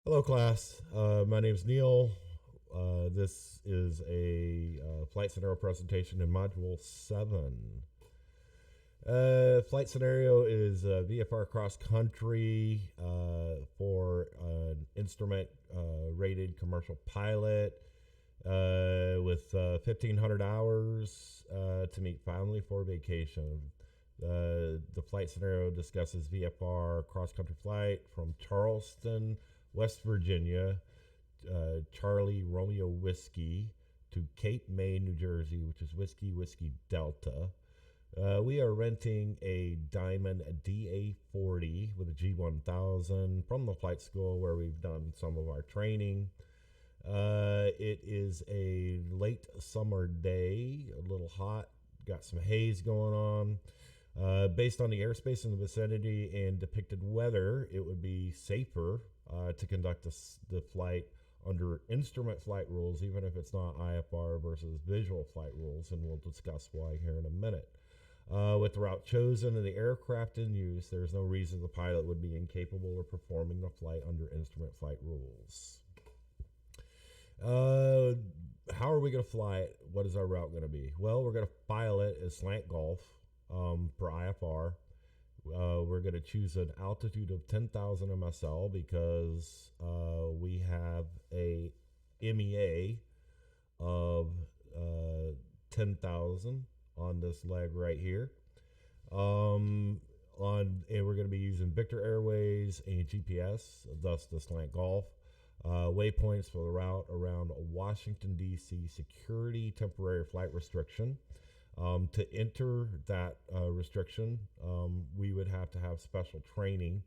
Hello, class. My name is Neil. This is a flight scenario presentation in Module 7. Flight scenario is VFR cross country for an instrument rated commercial pilot with 1,500 hours to meet family for vacation. The flight scenario discusses VFR cross country flight from Charleston, West Virginia, Charlie Romeo Whiskey, to Cape May, New Jersey, which is Whiskey Whiskey Delta. We are renting a Diamond DA40 with a G1000 from the flight school where we've done some of our training. It is a late summer day, a little hot, got some haze going on. Based on the airspace in the vicinity and depicted weather, it would be safer to conduct the flight under instrument flight rules, even if it's not IFR versus visual flight rules, and we'll discuss why here in a minute. With the route chosen and the aircraft in use, there's no reason the pilot would be incapable of performing the flight under instrument flight rules. How are we going to fly it? What is our route going to be? Well, we're going to file it as slant golf per IFR. We're going to choose an altitude of 10,000 MSL because we have a MEA of 10,000 on this leg right here. And we're going to be using Victor Airways and GPS, thus the slant golf. Waypoints for the route around Washington, D.C. security temporary flight restriction. To enter that restriction, we would have to have special training,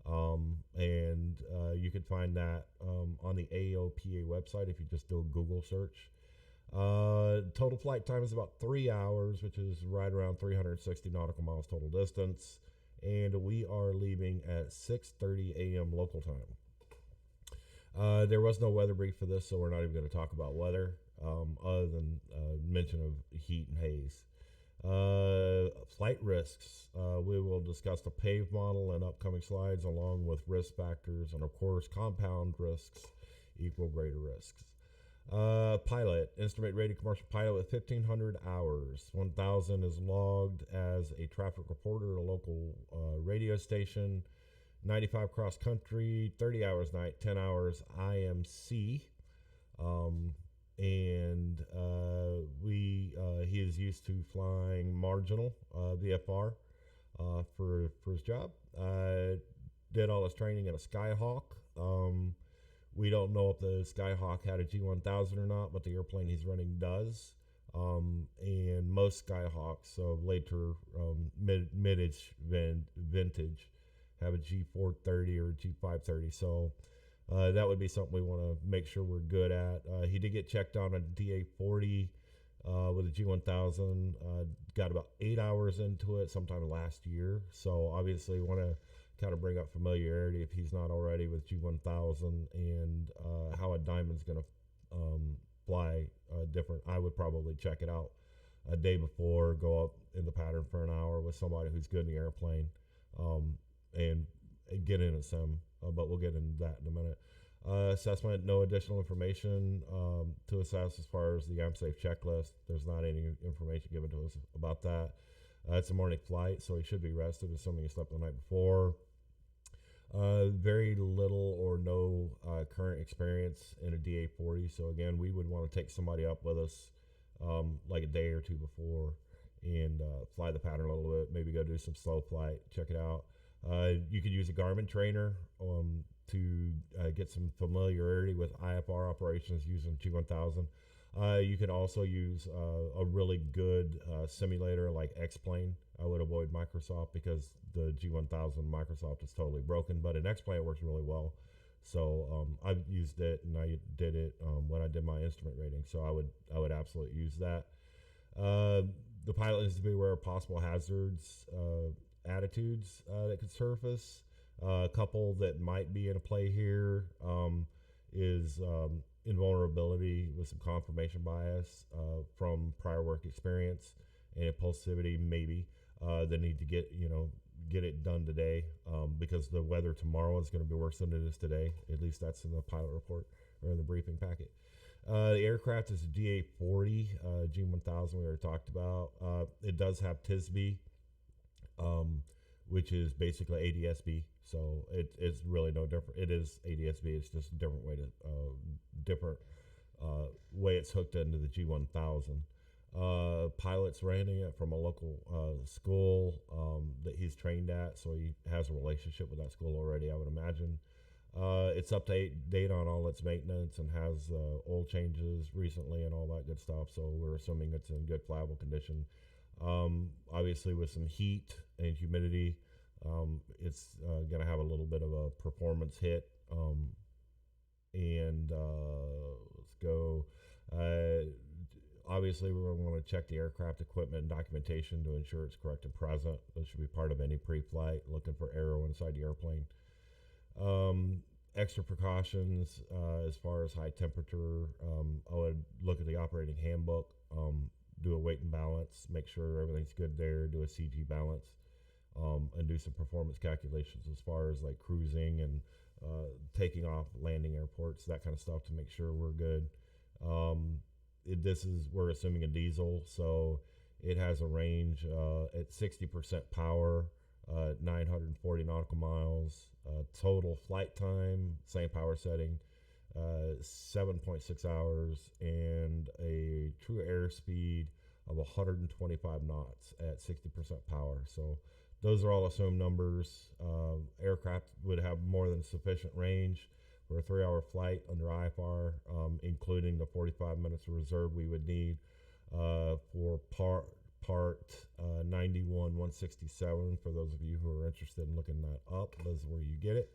and you could find that on the AOPA website if you just do a Google search. Total flight time is about 3 hours, which is right around 360 nautical miles total distance, and we are leaving at 6:30 a.m. local time. There was no weather brief for this, so we're not even going to talk about weather, other than mention of heat and haze. Flight risks. We will discuss the PAVE model in upcoming slides, along with risk factors, and of course, compound risks equal greater risks. Pilot, instrument rated commercial pilot with 1,500 hours. 1,000 is logged as a traffic reporter at a local radio station. 95 cross country, 30 hours night, 10 hours IMC. He is used to flying marginal VFR for his job. Did all his training in a Skyhawk. We don't know if the Skyhawk had a G1000 or not, but the airplane he's running does. And most Skyhawks of later vintage have a G430 or a G530. So that would be something we want to make sure we're good at. He did get checked on a DA40 with a G1000. Got about 8 hours into it sometime last year. So obviously want to kind of bring up familiarity if he's not already with G1000 and how a Diamond's going to fly different. I would probably check it out a day before, go up in the pattern for an hour with somebody who's good in the airplane. And get in a sim, but we'll get into that in a minute. Assessment, no additional information to assess as far as the AmSafe checklist. There's not any information given to us about that. It's a morning flight, so he should be rested, assuming he slept the night before. Very little or no current experience in a DA40, so again, we would want to take somebody up with us like a day or two before and fly the pattern a little bit, maybe go do some slow flight, check it out. You could use a Garmin trainer to get some familiarity with IFR operations using G1000. You could also use a really good simulator like X-Plane. I would avoid Microsoft because the G1000 Microsoft is totally broken, but in X-Plane it works really well. So I've used it, and I did it when I did my instrument rating. So I would absolutely use that. The pilot needs to be aware of possible hazards, attitudes that could surface. A couple that might be in a play here is invulnerability with some confirmation bias from prior work experience, and impulsivity maybe. They need to get get it done today because the weather tomorrow is going to be worse than it is today. At least that's in the pilot report or in the briefing packet. The aircraft is a GA40, G1000 we already talked about. It does have TISB, which is basically ADSB. So it's really no different. It is ADSB. It's just a different way to different way it's hooked into the G1000. Pilot's renting it from a local school that he's trained at, so he has a relationship with that school already, I would imagine. It's up to date on all its maintenance and has oil changes recently and all that good stuff, so we're assuming it's in good flyable condition. Obviously, with some heat and humidity, it's going to have a little bit of a performance hit. Let's go. Obviously, we're going to want to check the aircraft equipment and documentation to ensure it's correct and present. That should be part of any pre-flight, looking for aero inside the airplane. Extra precautions as far as high temperature. I would look at the operating handbook, do a weight and balance, make sure everything's good there, do a CG balance, and do some performance calculations as far as like cruising and taking off, landing airports, that kind of stuff to make sure we're good. We're assuming a diesel, so it has a range at 60% power, 940 nautical miles, total flight time, same power setting, 7.6 hours, and a true airspeed of 125 knots at 60% power. So those are all assumed numbers. Aircraft would have more than sufficient range for a 3-hour flight under IFR, including the 45 minutes of reserve we would need for part 91-167. For those of you who are interested in looking that up, that's where you get it.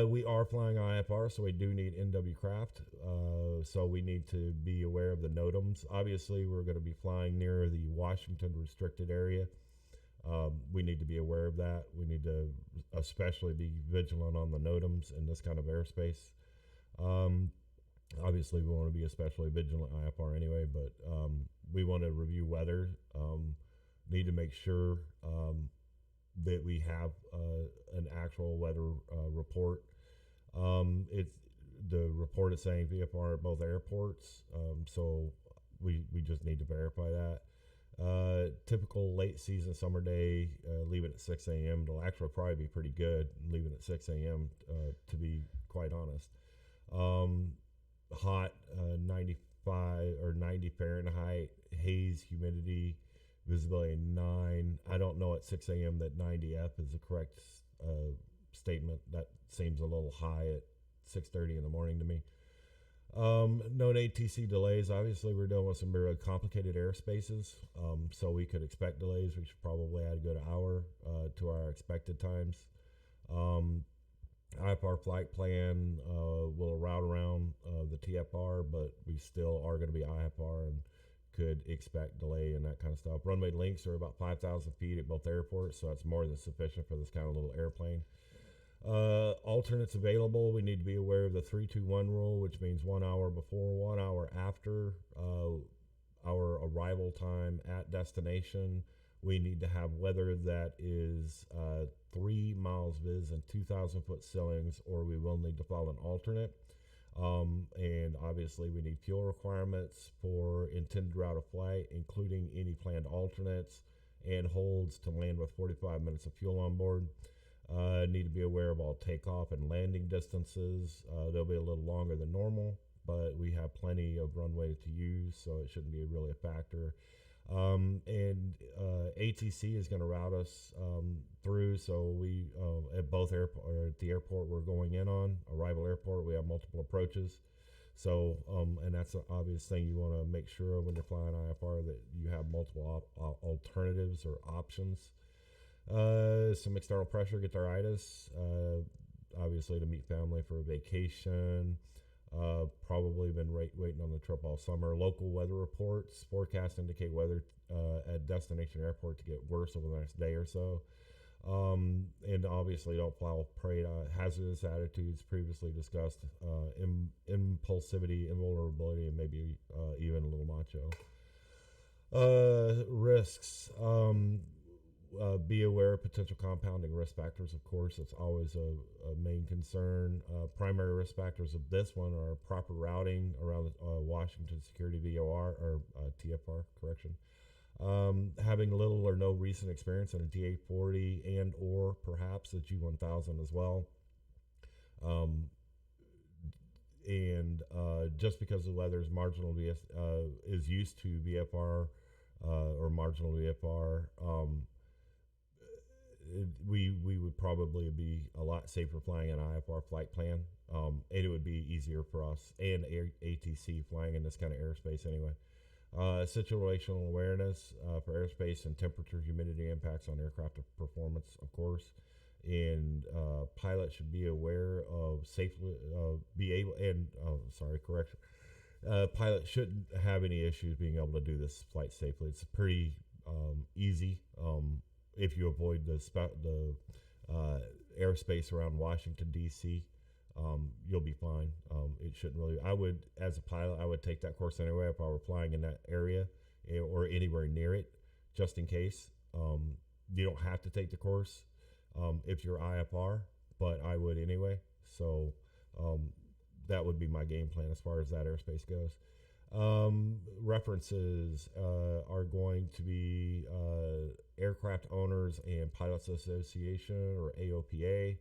We are flying IFR, so we do need NW craft. So we need to be aware of the NOTAMs. Obviously, we're going to be flying near the Washington restricted area. We need to be aware of that. We need to especially be vigilant on the NOTAMs in this kind of airspace. Obviously, we want to be especially vigilant IFR anyway, but we want to review weather. Need to make sure that we have an actual weather report. The report is saying VFR at both airports, so we just need to verify that. Typical late season summer day, leaving at 6 a.m. It'll actually probably be pretty good leaving at 6 a.m. To be quite honest. Hot, 95 or 90 Fahrenheit, haze, humidity, visibility 9. I don't know at 6 a.m. that 90F is the correct statement. That seems a little high at 6:30 in the morning to me. Known ATC delays. Obviously, we're dealing with some very complicated airspaces, so we could expect delays. We should probably add a good hour to our expected times. IFR flight plan will route around the TFR, but we still are going to be IFR and could expect delay and that kind of stuff. Runway links are about 5,000 feet at both airports, so that's more than sufficient for this kind of little airplane. Alternates available. We need to be aware of the 3-2-1 rule, which means 1 hour before, 1 hour after our arrival time at destination. We need to have weather that is 3 miles vis and 2,000 foot ceilings, or we will need to follow an alternate. And obviously we need fuel requirements for intended route of flight, including any planned alternates and holds to land with 45 minutes of fuel on board. Need to be aware of all takeoff and landing distances. They'll be a little longer than normal, but we have plenty of runway to use, so it shouldn't be really a factor. And ATC is going to route us through, so we at both airport, or at the airport we're going in on, arrival airport, we have multiple approaches. So and that's an obvious thing you want to make sure of when you're flying IFR, that you have multiple alternatives or options. Some external pressure, get their itis, obviously to meet family for a vacation. Probably been waiting on the trip all summer. Local weather reports, forecasts indicate weather at destination airport to get worse over the next day or so. And obviously don't follow prey hazardous attitudes previously discussed, impulsivity, invulnerability, and maybe even a little macho. Risks. be aware of potential compounding risk factors. Of course, it's always a main concern. Primary risk factors of this one are proper routing around the Washington Security VOR or TFR correction. Having little or no recent experience in a DA40 and or perhaps a G1000 as well. And just because the weather's marginal is used to VFR or marginal VFR, we would probably be a lot safer flying an IFR flight plan, and it would be easier for us and ATC flying in this kind of airspace anyway. Situational awareness for airspace and temperature, humidity impacts on aircraft performance, of course. And pilots should be aware of safely pilots shouldn't have any issues being able to do this flight safely. It's pretty easy if you avoid the airspace around Washington D.C. You'll be fine. It shouldn't really. I would, as a pilot, I would take that course anyway if I were flying in that area or anywhere near it, just in case. You don't have to take the course if you're IFR, but I would anyway. So that would be my game plan as far as that airspace goes. References are going to be Aircraft Owners and Pilots Association, or AOPA,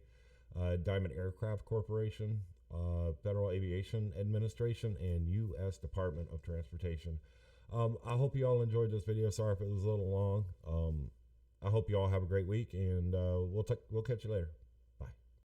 Diamond Aircraft Corporation, Federal Aviation Administration, and U.S. Department of Transportation. I hope you all enjoyed this video. Sorry if it was a little long. I hope you all have a great week, and we'll catch you later.